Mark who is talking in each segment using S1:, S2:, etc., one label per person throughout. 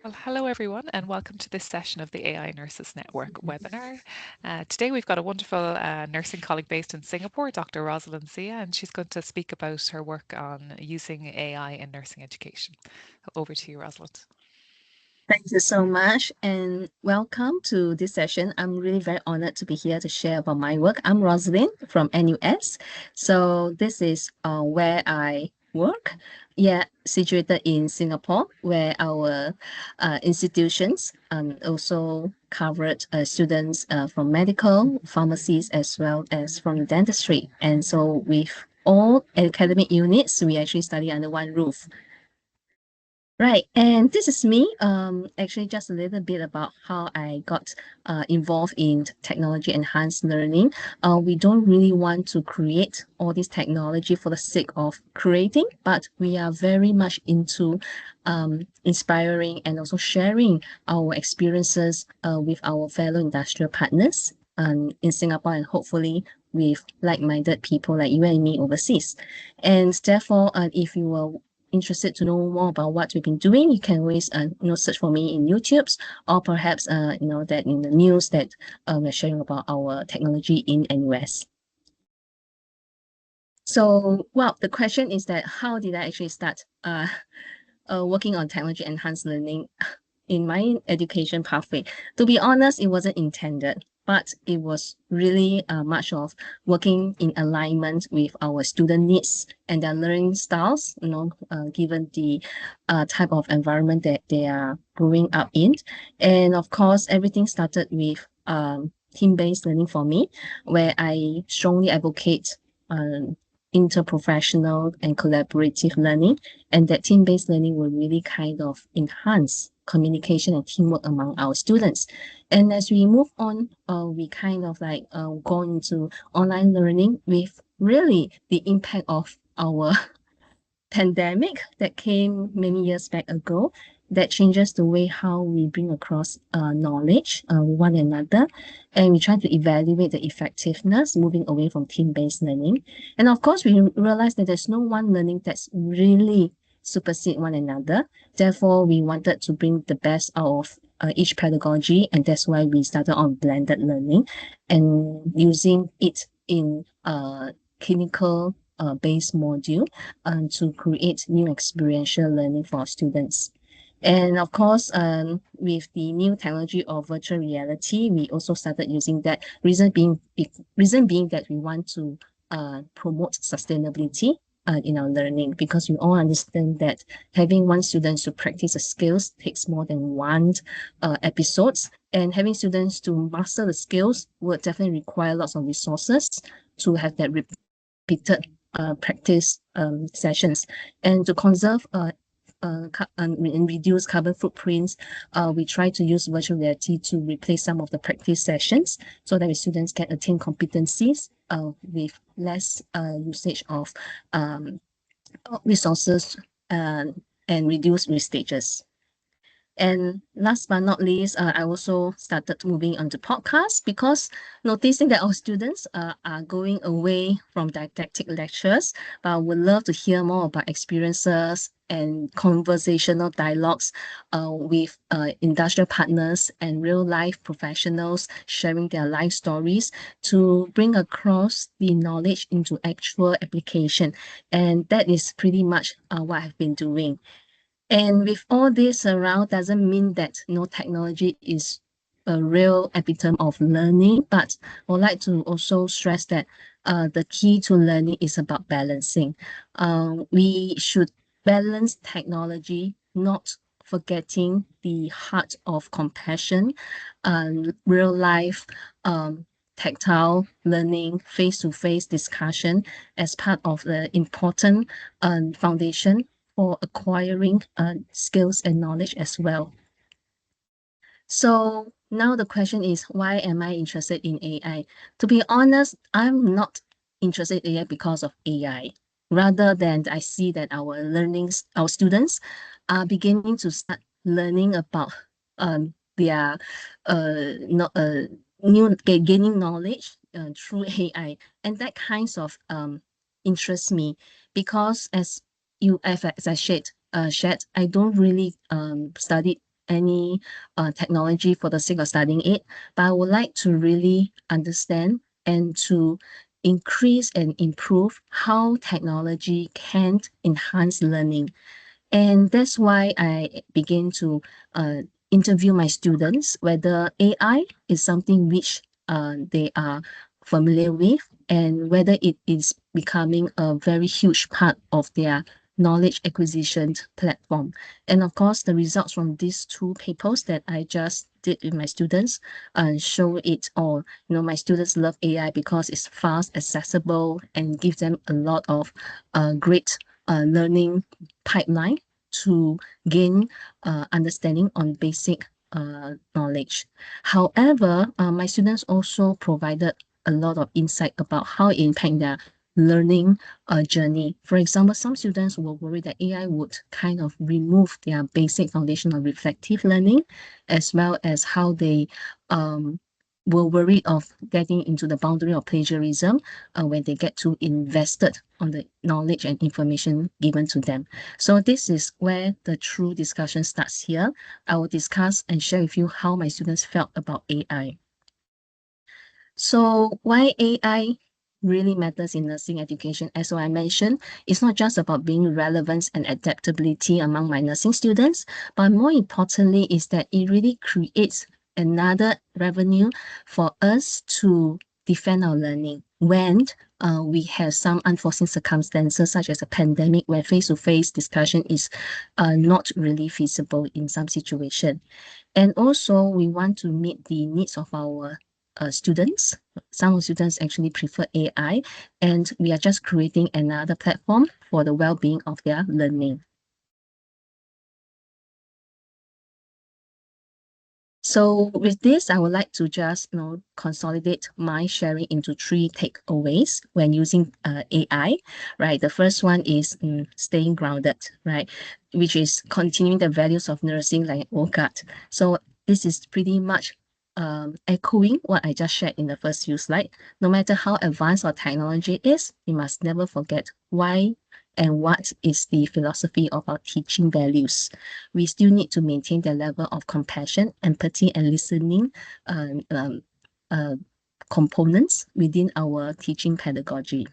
S1: Well, hello everyone, and welcome to this session of the AI Nurses Network webinar. Today we've got a wonderful nursing colleague based in Singapore, Dr. Rosalind Siah, and she's going to speak about her work on using AI in nursing education. Over to you, Rosalind.
S2: Thank you so much and welcome to this session. I'm really very honored to be here to share about my work. I'm Rosalind from NUS. So this is where I work. Yeah, situated in Singapore, where our institutions also covered students from medical, pharmacies, as well as from dentistry. And so with all academic units, we actually study under one roof. Right, and this is me. Actually, just a little bit about how I got involved in technology enhanced learning. We don't really want to create all this technology for the sake of creating, but we are very much into inspiring and also sharing our experiences with our fellow industrial partners in Singapore and hopefully with like-minded people like you and me overseas. And therefore, if you were interested to know more about what we've been doing, you can always search for me in YouTube's or perhaps that in the news that we're sharing about our technology in NUS. So, well, the question is that how did I actually start working on technology enhanced learning in my education pathway? To be honest, it wasn't intended, but it was really much of working in alignment with our student needs and their learning styles, given the type of environment that they are growing up in. And of course, everything started with team-based learning for me, where I strongly advocate interprofessional and collaborative learning, and that team-based learning will really kind of enhance communication and teamwork among our students. And as we move on, we kind of like go into online learning with really the impact of our pandemic that came many years back ago that changes the way how we bring across knowledge one another, and we try to evaluate the effectiveness moving away from team-based learning. And of course, we realize that there's no one learning that's really supersede one another. Therefore, we wanted to bring the best out of each pedagogy, and that's why we started on blended learning and using it in clinical based module to create new experiential learning for students. And of course, with the new technology of virtual reality, we also started using that. Reason being that we want to promote sustainability in our learning, because we all understand that having one student to practice the skills takes more than one episodes, and having students to master the skills will definitely require lots of resources to have that repeated practice sessions. And to conserve and reduce carbon footprints, we try to use virtual reality to replace some of the practice sessions so that students can attain competencies with less usage of resources and reduce wastages. And last but not least, I also started moving on to podcasts because noticing that our students are going away from didactic lectures, but would love to hear more about experiences and conversational dialogues with industrial partners and real life professionals sharing their life stories to bring across the knowledge into actual application. And that is pretty much what I've been doing. And with all this around, doesn't mean that no technology is a real epitome of learning, but I would like to also stress that the key to learning is about balancing. We should balance technology, not forgetting the heart of compassion, real life, tactile learning, face-to-face discussion as part of the important foundation for acquiring skills and knowledge as well. So now the question is, why am I interested in AI? To be honest, I'm not interested in AI because of AI. Rather than I see that our students are beginning to start learning about their not gaining knowledge through AI, and that kinds of interests me because as I shared, I don't really study any technology for the sake of studying it, but I would like to really understand and to increase and improve how technology can enhance learning. And that's why I begin to interview my students whether AI is something which they are familiar with and whether it is becoming a very huge part of their knowledge acquisition platform. And of course, the results from these two papers that I just did with my students show it all. You know, my students love AI because it's fast, accessible, and gives them a lot of great learning pipeline to gain understanding on basic knowledge. However, my students also provided a lot of insight about how it impact their learning journey. For example, some students were worried that AI would kind of remove their basic foundation of reflective learning, as well as how they were worried of getting into the boundary of plagiarism when they get too invested on the knowledge and information given to them. So this is where the true discussion starts here. I will discuss and share with you how my students felt about AI. So why AI really matters in nursing education? As I mentioned, it's not just about being relevance and adaptability among my nursing students, but more importantly is that it really creates another revenue for us to defend our learning when we have some unforeseen circumstances such as a pandemic where face-to-face discussion is not really feasible in some situation. And also we want to meet the needs of our students. Some students actually prefer AI, and we are just creating another platform for the well-being of their learning. So with this, I would like to just consolidate my sharing into 3 takeaways when using AI, right? The first one is staying grounded, right? Which is continuing the values of nursing like OGAT. So this is pretty much echoing what I just shared in the first few slides. No matter how advanced our technology is, we must never forget why and what is the philosophy of our teaching values. We still need to maintain the level of compassion, empathy, and listening uh, components within our teaching pedagogy.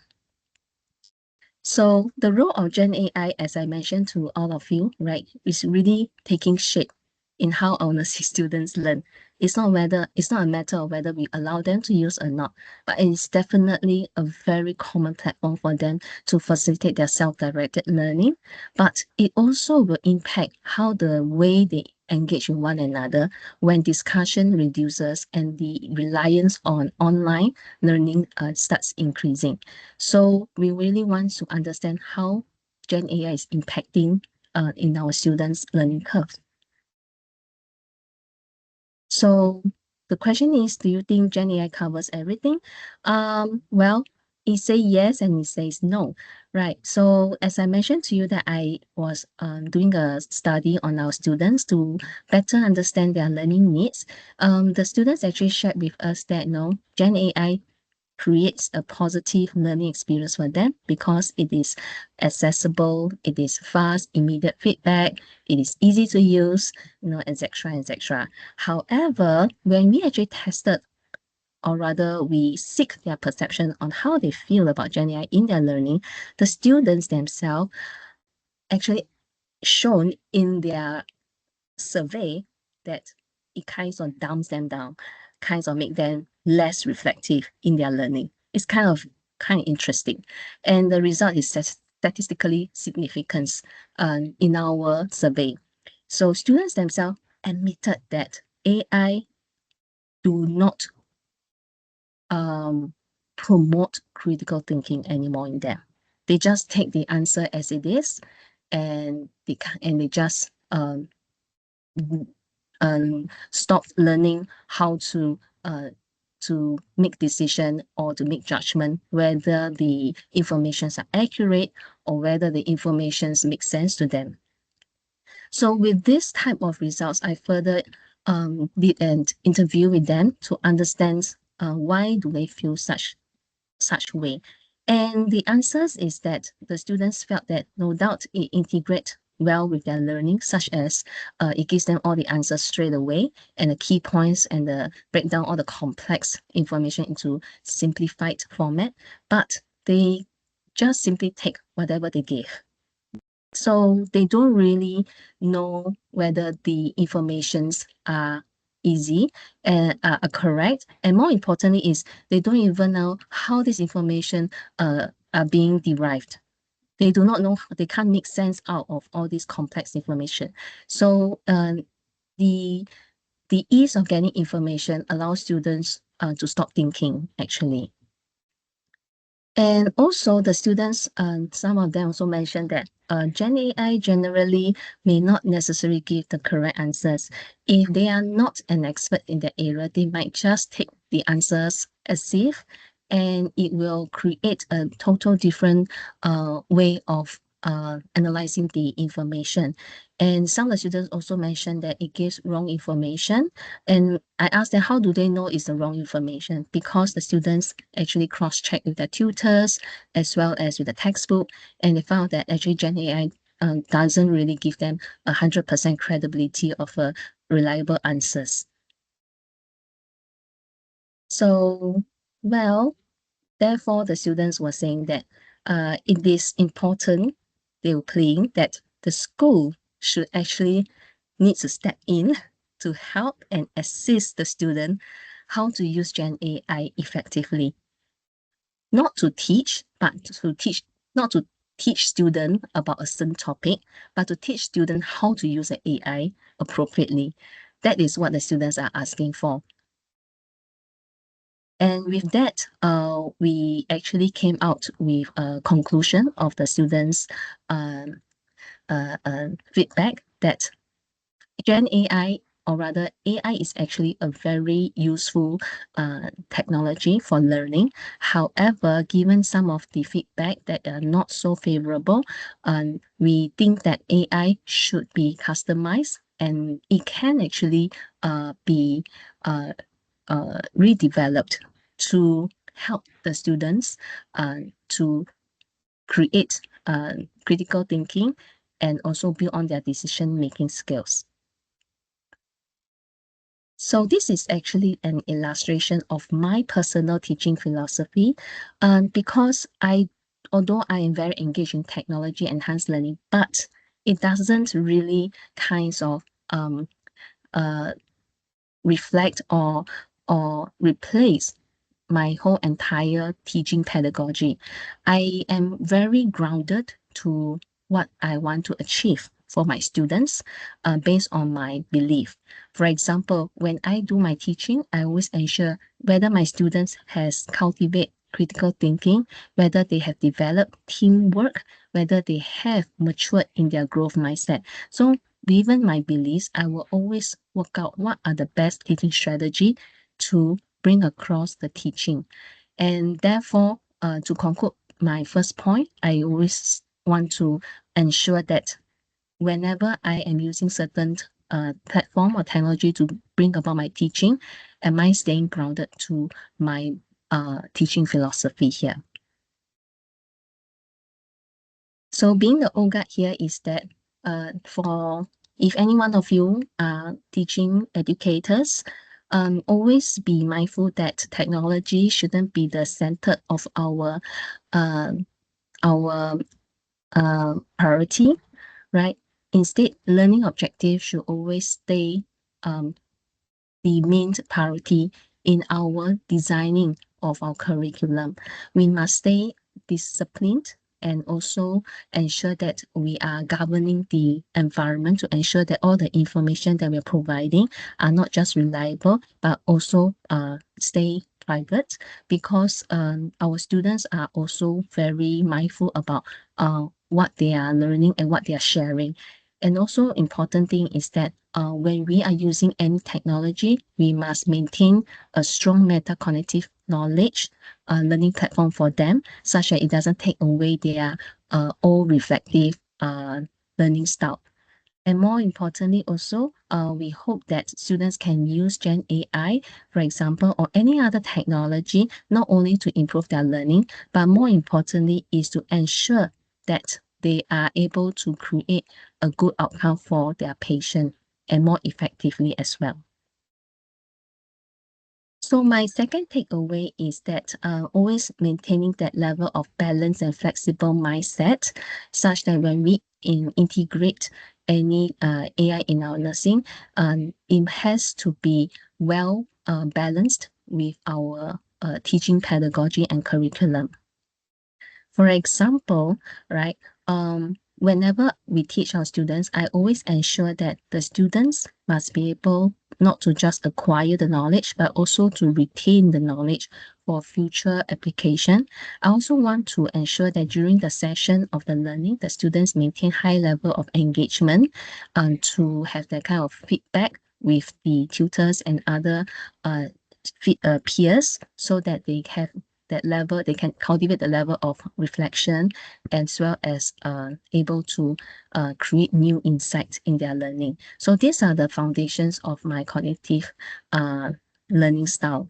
S2: So the role of Gen AI, as I mentioned to all of you, right, is really taking shape in how our nursing students learn. It's not a matter of whether we allow them to use or not, but it's definitely a very common platform for them to facilitate their self-directed learning. But it also will impact how the way they engage with one another when discussion reduces and the reliance on online learning starts increasing. So we really want to understand how Gen AI is impacting in our students' learning curve. So the question is, do you think Gen AI covers everything? Well, it says yes and it says no, right? So as I mentioned to you that I was doing a study on our students to better understand their learning needs. The students actually shared with us that Gen AI creates a positive learning experience for them because it is accessible, it is fast, immediate feedback, it is easy to use, etc., etc. However, when we actually tested, or rather we seek their perception on how they feel about GenAI in their learning, the students themselves actually shown in their survey that it kind of dumps them down, kind of make them less reflective in their learning. It's kind of interesting. And the result is statistically significant in our survey. So students themselves admitted that AI do not promote critical thinking anymore in them. They just take the answer as it is, and they just stop learning how to make decision or to make judgment whether the informations are accurate or whether the informations make sense to them. So with this type of results, I further did an interview with them to understand why do they feel such way. And the answers is that the students felt that no doubt it integrate well with their learning, such as it gives them all the answers straight away and the key points and the break down all the complex information into simplified format, but they just simply take whatever they give. So they don't really know whether the informations are easy and are correct. And more importantly is they don't even know how this information are being derived. They do not know, they can't make sense out of all this complex information. So the ease of getting information allows students to stop thinking, actually. And also the students, some of them also mentioned that Gen AI generally may not necessarily give the correct answers. If they are not an expert in that area, they might just take the answers as if, and it will create a total different way of analyzing the information. And some of the students also mentioned that it gives wrong information. And I asked them, how do they know it's the wrong information? Because the students actually cross-check with their tutors as well as with the textbook, and they found that actually Gen AI doesn't really give them 100% credibility of reliable answers. So, well, therefore, the students were saying that it is important, they were playing, that the school should actually need to step in to help and assist the student how to use Gen AI effectively. Not to teach, but to teach, not to teach students about a certain topic, but to teach students how to use the AI appropriately. That is what the students are asking for. And with that, we actually came out with a conclusion of the students' feedback that Gen AI, or rather AI, is actually a very useful technology for learning. However, given some of the feedback that are not so favorable, we think that AI should be customized and it can actually be redeveloped to help the students to create critical thinking and also build on their decision-making skills. So this is actually an illustration of my personal teaching philosophy, because although I am very engaged in technology enhanced learning, but it doesn't really kinds of reflect or replace my whole entire teaching pedagogy. I am very grounded to what I want to achieve for my students based on my belief. For example, when I do my teaching, I always ensure whether my students has cultivate critical thinking, whether they have developed teamwork, whether they have matured in their growth mindset. So given my beliefs, I will always work out what are the best teaching strategy to bring across the teaching. And therefore, to conclude my first point, I always want to ensure that whenever I am using certain platform or technology to bring about my teaching, am I staying grounded to my teaching philosophy here? So being the old guard here is that for if any one of you are teaching educators, always be mindful that technology shouldn't be the center of our priority, right? Instead, learning objectives should always stay the main priority in our designing of our curriculum. We must stay disciplined and also ensure that we are governing the environment to ensure that all the information that we're providing are not just reliable, but also stay private, because our students are also very mindful about what they are learning and what they are sharing. And also important thing is that when we are using any technology, we must maintain a strong metacognitive knowledge learning platform for them, such that it doesn't take away their all reflective learning style. And more importantly also, we hope that students can use Gen AI, for example, or any other technology, not only to improve their learning, but more importantly is to ensure that they are able to create a good outcome for their patient and more effectively as well. So my second takeaway is that always maintaining that level of balance and flexible mindset, such that when we integrate any AI in our nursing, it has to be well balanced with our teaching pedagogy and curriculum. For example, right, whenever we teach our students, I always ensure that the students must be able not to just acquire the knowledge, but also to retain the knowledge for future application. I also want to ensure that during the session of the learning, the students maintain high level of engagement to have that kind of feedback with the tutors and other peers, so that they have that level, they can cultivate the level of reflection, as well as able to create new insights in their learning. So these are the foundations of my cognitive learning style.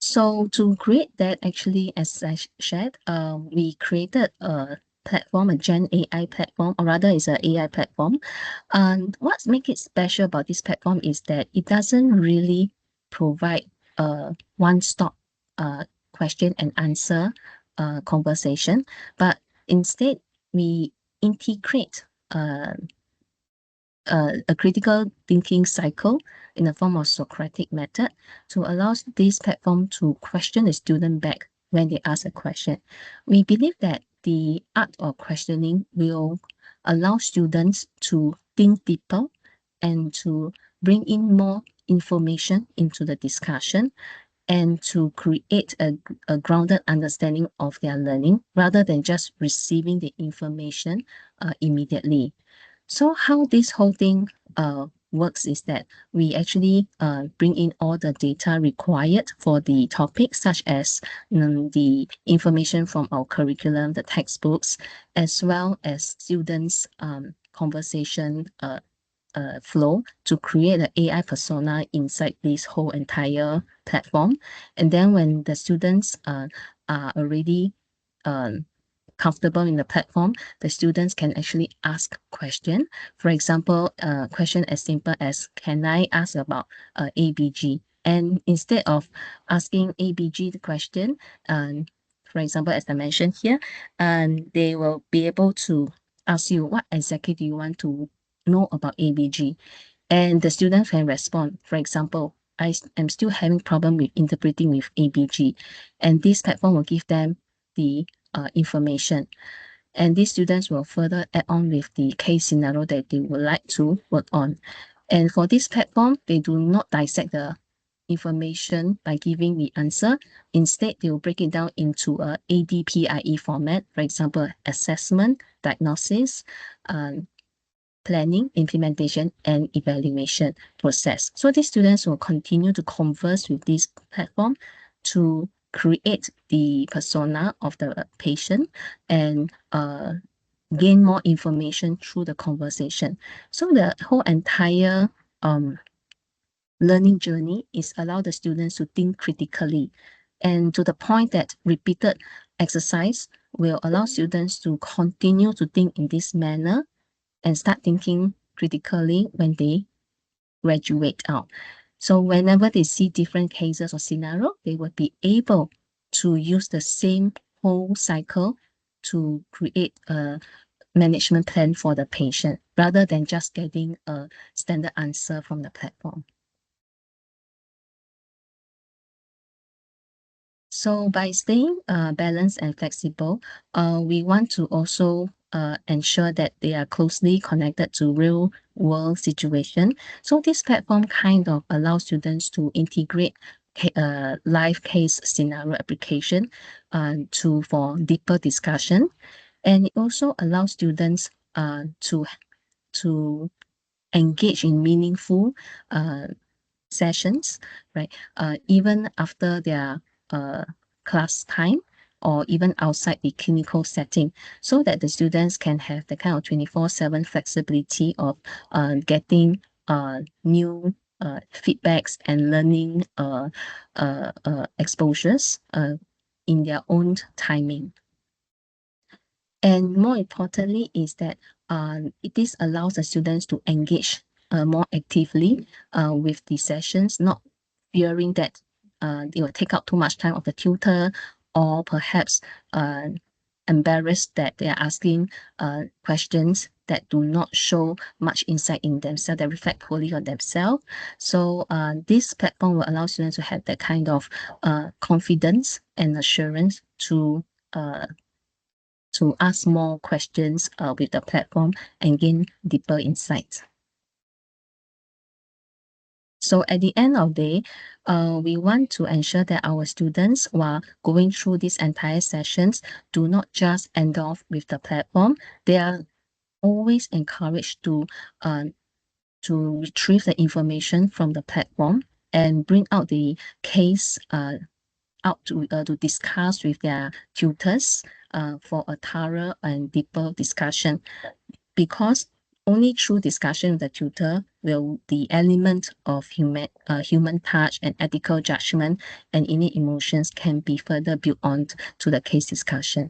S2: So to create that, actually, as I shared, we created a platform, a GenAI platform, or rather it's an AI platform. And what makes it special about this platform is that it doesn't really provide a one-stop question and answer conversation, but instead we integrate a critical thinking cycle in the form of Socratic method to allow this platform to question the student back when they ask a question. We believe that the art of questioning will allow students to think deeper and to bring in more information into the discussion, and to create a grounded understanding of their learning rather than just receiving the information immediately. So how this whole thing works is that we actually bring in all the data required for the topic, such as the information from our curriculum, the textbooks, as well as students' conversation flow to create an AI persona inside this whole entire platform. And then when the students are already comfortable in the platform, the students can actually ask question. For example, a question as simple as, can I ask about ABG? And instead of asking ABG the question, for example, as I mentioned here, they will be able to ask you, what exactly do you want to know about ABG? And the student can respond. For example, I am still having problem with interpreting with ABG, and this platform will give them the information. And these students will further add on with the case scenario that they would like to work on. And for this platform, they do not dissect the information by giving the answer. Instead, they will break it down into a ADPIE format, for example, assessment, diagnosis, planning, implementation, and evaluation process. So these students will continue to converse with this platform to create the persona of the patient and gain more information through the conversation. So the whole entire learning journey is allow the students to think critically, and to the point that repeated exercise will allow students to continue to think in this manner and start thinking critically when they graduate out. So whenever they see different cases or scenario, they will be able to use the same whole cycle to create a management plan for the patient, rather than just getting a standard answer from the platform. So by staying balanced and flexible, we want to also ensure that they are closely connected to real world situation. So this platform kind of allows students to integrate live case scenario application for deeper discussion. And it also allows students to engage in meaningful sessions, right? Even after their class time, or even outside the clinical setting, so that the students can have the kind of 24/7 flexibility of getting new feedbacks and learning exposures in their own timing. And more importantly is that this allows the students to engage more actively with the sessions, not fearing that they will take up too much time of the tutor, or perhaps embarrassed that they are asking questions that do not show much insight in themselves, that reflect poorly on themselves. So this platform will allow students to have that kind of confidence and assurance to ask more questions with the platform and gain deeper insights. So at the end of the day, we want to ensure that our students, while going through these entire sessions, do not just end off with the platform. They are always encouraged to retrieve the information from the platform and bring out the case out to discuss with their tutors for a thorough and deeper discussion, because only through discussion with the tutor will the element of human touch and ethical judgment and innate emotions can be further built on to the case discussion.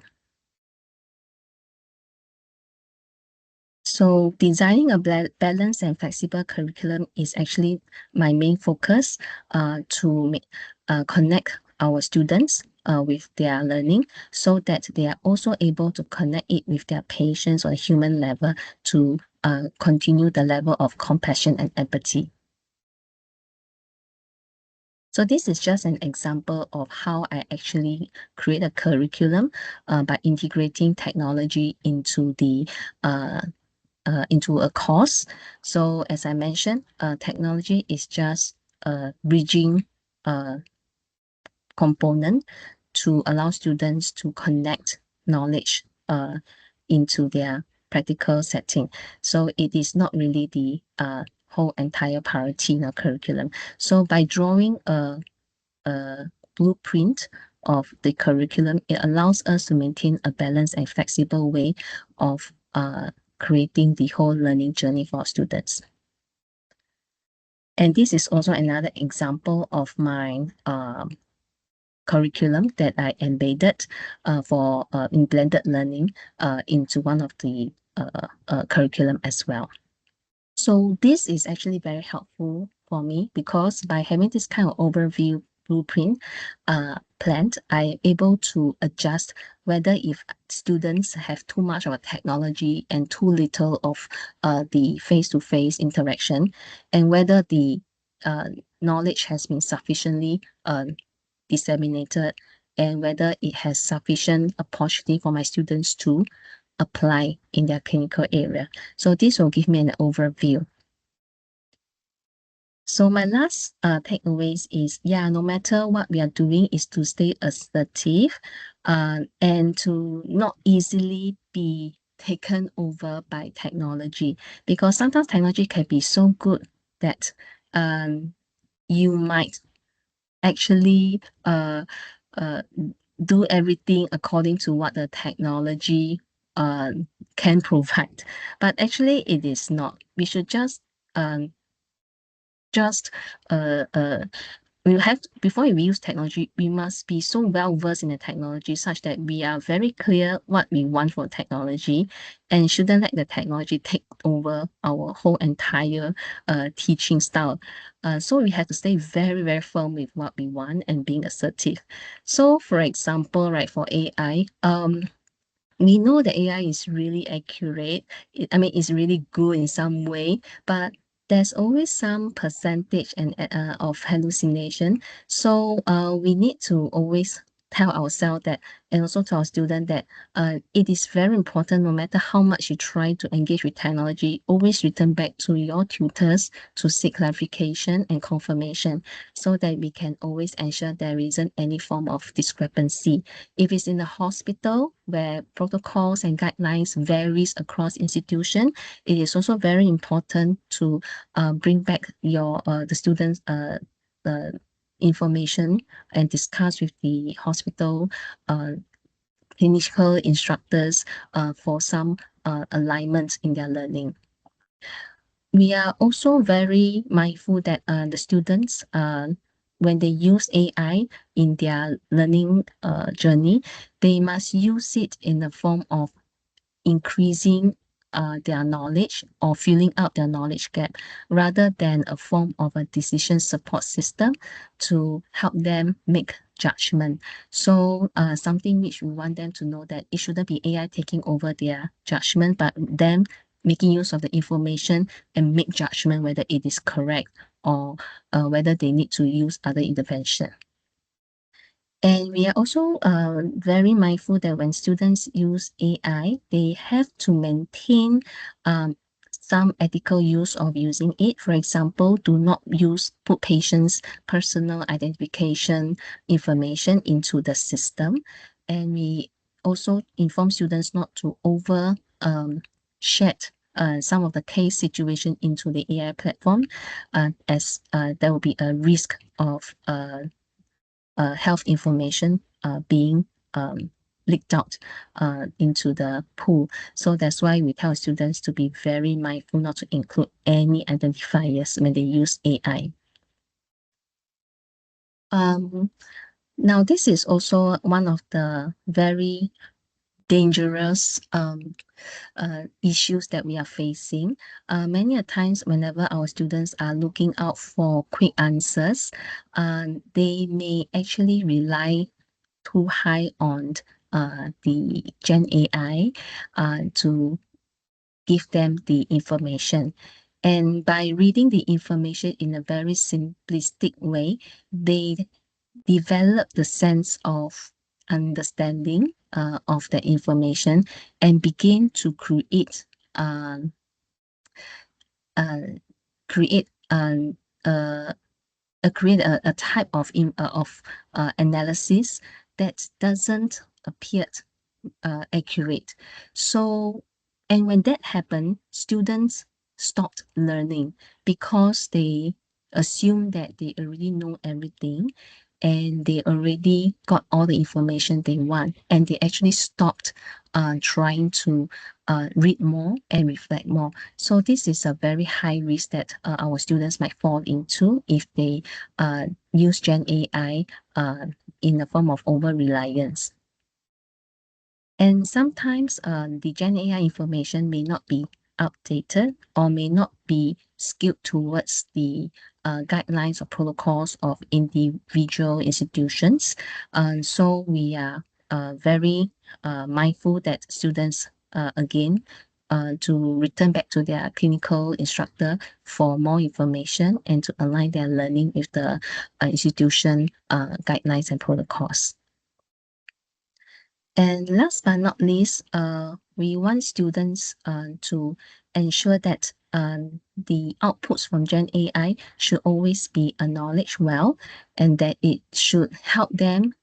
S2: So designing a balanced and flexible curriculum is actually my main focus to connect our students with their learning, so that they are also able to connect it with their patients on a human level to continue the level of compassion and empathy. So this is just an example of how I actually create a curriculum by integrating technology into a course. So as I mentioned, technology is just a bridging component to allow students to connect knowledge into their practical setting. So it is not really the whole entire priority in our curriculum. So by drawing a blueprint of the curriculum, it allows us to maintain a balanced and flexible way of creating the whole learning journey for our students. And this is also another example of my curriculum that I embedded for in blended learning into one of the curriculum as well. So this is actually very helpful for me, because by having this kind of overview blueprint planned, I'm able to adjust whether if students have too much of a technology and too little of the face-to-face interaction, and whether the knowledge has been sufficiently disseminated, and whether it has sufficient opportunity for my students to apply in their clinical area. So this will give me an overview. So my last takeaways is, no matter what we are doing, is to stay assertive and to not easily be taken over by technology, because sometimes technology can be so good that you might actually do everything according to what the technology can provide. But actually it is not. We should just we have to, before we use technology, we must be so well versed in the technology such that we are very clear what we want for technology, and shouldn't let the technology take over our whole entire teaching style. So we have to stay very, very firm with what we want and being assertive. So for example, right, for AI, we know that AI is really accurate. It's really good in some way, but there's always some percentage of hallucination. So we need to always tell ourselves that, and also to our student that it is very important, no matter how much you try to engage with technology, always return back to your tutors to seek clarification and confirmation, so that we can always ensure there isn't any form of discrepancy. If it's in the hospital where protocols and guidelines varies across institution, it is also very important to bring back the students' information and discuss with the hospital clinical instructors for some alignment in their learning. We are also very mindful that the students, when they use AI in their learning journey, they must use it in the form of increasing their knowledge or filling up their knowledge gap rather than a form of a decision support system to help them make judgment. So something which we want them to know that it shouldn't be AI taking over their judgment, but them making use of the information and make judgment whether it is correct or whether they need to use other intervention. And we are also very mindful that when students use AI, they have to maintain some ethical use of using it. For example, do not put patients' personal identification information into the system. And we also inform students not to over shed some of the case situation into the AI platform, as there will be a risk of health information being leaked out into the pool. So that's why we tell students to be very mindful not to include any identifiers when they use AI. Now, this is also one of the very dangerous issues that we are facing. Many a times, whenever our students are looking out for quick answers, they may actually rely too high on the Gen AI to give them the information. And by reading the information in a very simplistic way, they develop the sense of understanding of the information and begin to create create a type of analysis that doesn't appear accurate. So, and when that happened, students stopped learning because they assume that they already know everything and they already got all the information they want, and they actually stopped trying to read more and reflect more. So this is a very high risk that our students might fall into if they use Gen AI in the form of over-reliance. And sometimes the Gen AI information may not be outdated or may not be skewed towards the guidelines or protocols of individual institutions. So we are very mindful that students, again, to return back to their clinical instructor for more information and to align their learning with the institution guidelines and protocols. And last but not least, we want students to ensure that the outputs from Gen AI should always be acknowledged well, and that it should help them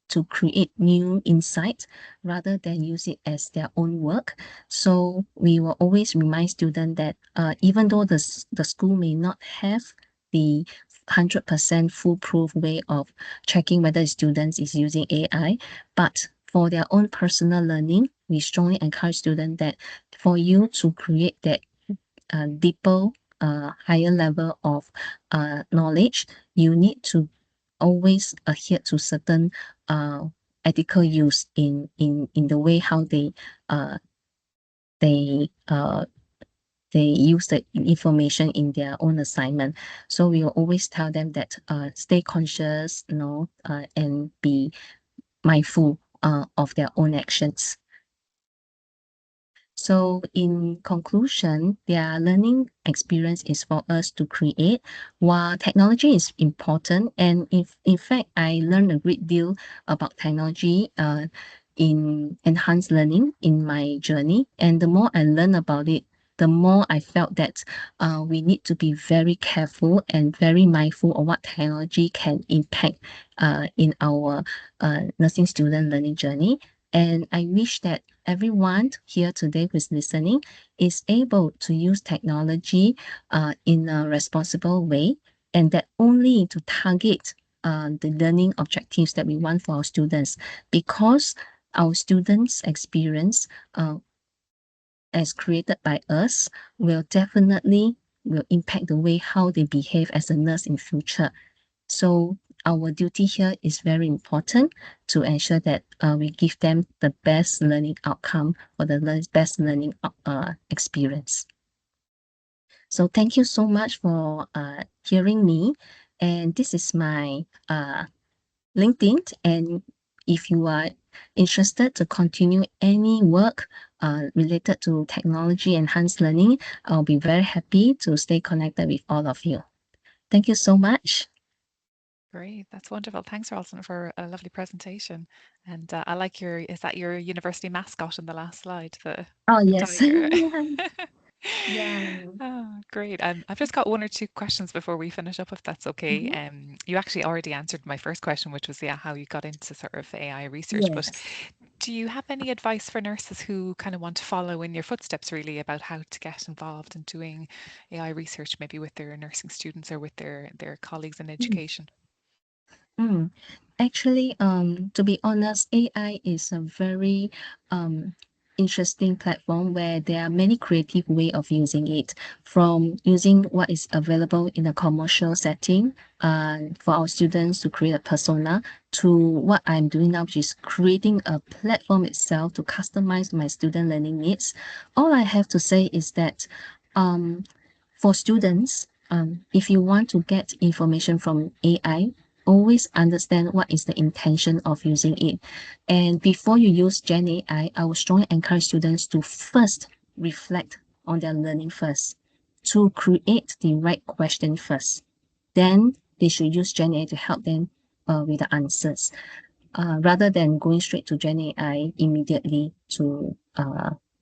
S2: to create new insights rather than use it as their own work. So we will always remind students that even though the school may not have the 100% foolproof way of checking whether students is using AI, but for their own personal learning, we strongly encourage students that for you to create that deeper, higher level of knowledge, you need to always adhere to certain ethical use in the way how they use the information in their own assignment. So we will always tell them that stay conscious, and be mindful of their own actions. So in conclusion, their learning experience is for us to create. While technology is important, and if in fact I learned a great deal about technology in enhanced learning in my journey, and the more I learn about it, the more I felt that we need to be very careful and very mindful of what technology can impact in our nursing student learning journey. And I wish that everyone here today who's listening is able to use technology in a responsible way, and that only to target the learning objectives that we want for our students, because our students' experience as created by us will definitely impact the way how they behave as a nurse in future. So our duty here is very important to ensure that we give them the best learning outcome or the best learning experience. So thank you so much for hearing me. And this is my LinkedIn. And if you are interested to continue any work related to technology enhanced learning, I'll be very happy to stay connected with all of you. Thank you so much.
S1: Great, that's wonderful. Thanks, Rosalind, for a lovely presentation. And I like is that your university mascot in the last slide,
S2: Oh,
S1: the
S2: yes.
S1: tiger?
S2: Yeah.
S1: Oh, great. I've just got one or two questions before we finish up, if that's okay.
S2: Mhm.
S1: You actually already answered my first question, which was, yeah, how you got into sort of AI research. But
S2: Yes.
S1: do you have any advice for nurses who kind of want to follow in your footsteps, really, about how to get involved in doing AI research, maybe with their nursing students or with their colleagues in
S2: Mm.
S1: education?
S2: Mm. Actually, to be honest, AI is a very um, interesting platform where there are many creative way of using it, from using what is available in a commercial setting for our students to create a persona, to what I'm doing now, which is creating a platform itself to customize my student learning needs. All I have to say is that um, for students, if you want to get information from AI, always understand what is the intention of using it. And before you use GenAI, I would strongly encourage students to first reflect on their learning first, to create the right question first. Then they should use GenAI to help them with the answers, rather than going straight to GenAI immediately to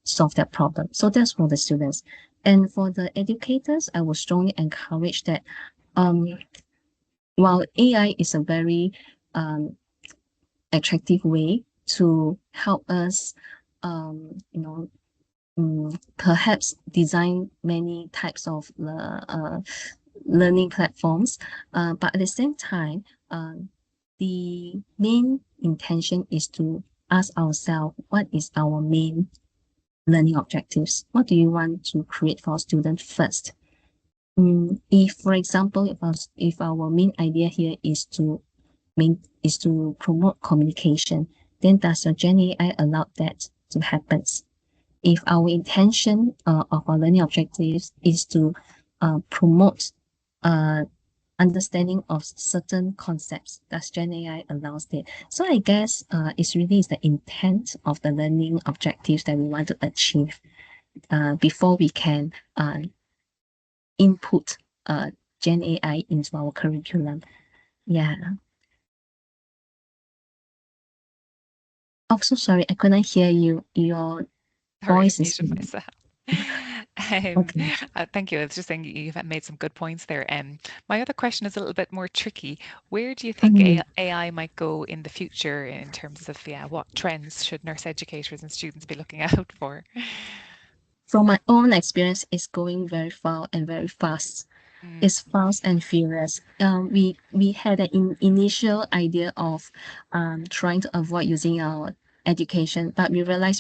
S2: solve that problem. So that's for the students. And for the educators, I would strongly encourage that um, while AI is a very um, attractive way to help us, you know, perhaps design many types of learning platforms, but at the same time, the main intention is to ask ourselves, what is our main learning objectives? What do you want to create for our students first? If, for example, if our main idea here is to promote communication, then does your Gen AI allow that to happen? If our intention of our learning objectives is to promote uh, understanding of certain concepts, does Gen AI allows it? So I guess it's really is the intent of the learning objectives that we want to achieve before we can input Gen AI into our curriculum. Yeah. Oh, so sorry, I couldn't hear you. Your
S1: Sorry, I
S2: voice is
S1: muted myself. Um,
S2: okay.
S1: Thank you. I was just saying you've made some good points there. My other question is a little bit more tricky. Where do you think
S2: Mhm.
S1: AI might go in the future in terms of, yeah, what trends should nurse educators and students be looking out for?
S2: From my own experience, it's going very far and very fast.
S1: Mm,
S2: It's fast and furious. We had an initial idea of trying to avoid using our education, but we realized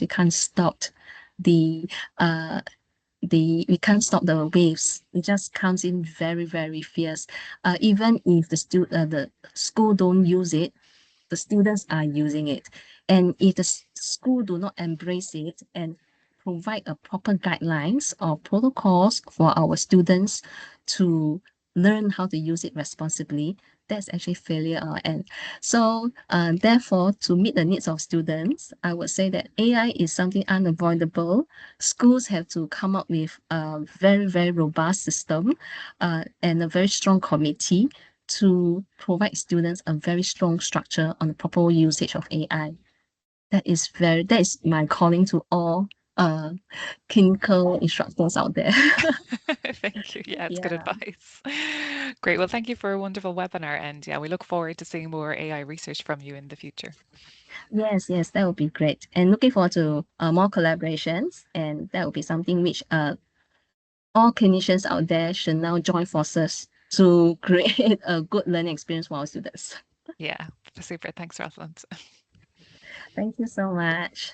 S2: the uh, we can't stop the waves. It just comes in very, very fierce. Even if the school don't use it, the students are using it. And if the school do not embrace it and provide a proper guidelines or protocols for our students to learn how to use it responsibly, that's actually failure on our end. So therefore, to meet the needs of students, I would say that AI is something unavoidable. Schools have to come up with a very, very robust system and a very strong committee to provide students a very strong structure on the proper usage of AI. That is my calling to all uh clinical instructors out there.
S1: Thank you. Yeah, it's good
S2: Yeah.
S1: advice. Great. Well, thank you for a wonderful webinar. And yeah, we look forward to seeing more AI research from you in the future.
S2: Yes, yes, that would be great. And looking forward to more collaborations, and that would be something which all clinicians out there should now join forces to create a good learning experience for our students.
S1: Yeah, super. Thanks, Rosalind.
S2: Thank you so much.